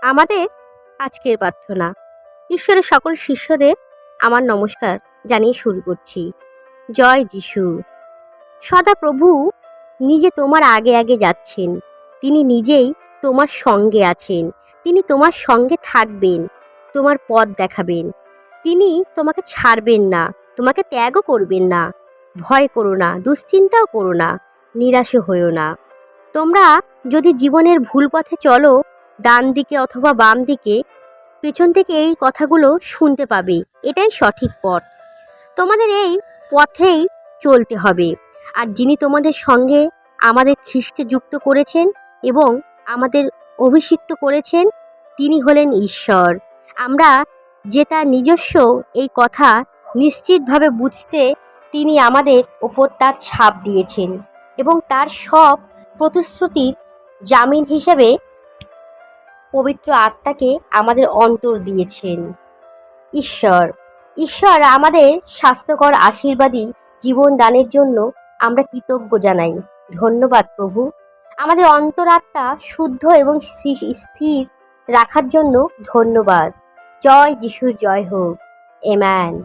আমাদের আজকের প্রার্থনা। ঈশ্বরের সকল শিষ্যদের আমার নমস্কার জানিয়ে শুরু করছি। জয় যিশু। সদা প্রভু নিজে তোমার আগে আগে যাচ্ছেন। তিনি নিজেই তোমার সঙ্গে আছেন। তিনি তোমার সঙ্গে থাকবেন, তোমার পথ দেখাবেন। তিনি তোমাকে ছাড়বেন না, তোমাকে ত্যাগও করবেন না। ভয় করো না, দুশ্চিন্তাও করো না, নিরাশও হইও না। তোমরা যদি জীবনের ভুল পথে চলো, ডান দিকে অথবা বাম দিকে, পেছন থেকে এই কথাগুলো শুনতে পাবে, এটাই সঠিক পথ। তোমাদের এই পথেই চলতে হবে। আর যিনি তোমাদের সঙ্গে আমাদের খ্রিস্টে যুক্ত করেছেন এবং আমাদের অভিষিক্ত করেছেন, তিনি হলেন ঈশ্বর। আমরা যে তার নিজস্ব এই কথা নিশ্চিতভাবে বুঝতে তিনি আমাদের ওপর তার ছাপ দিয়েছেন এবং তার সব প্রতিশ্রুতির জামিন হিসেবে পবিত্র আত্মাকে আমাদের অন্তর দিয়েছেন। ঈশ্বর ঈশ্বর আমাদের স্বাস্থ্যকর আশীর্বাদী জীবন দানের জন্য আমরা কৃতজ্ঞ জানাই। ধন্যবাদ প্রভু। আমাদের অন্তরাত্মা শুদ্ধ এবং স্থির রাখার জন্য ধন্যবাদ। জয় যিশুর জয় হোক। আমেন।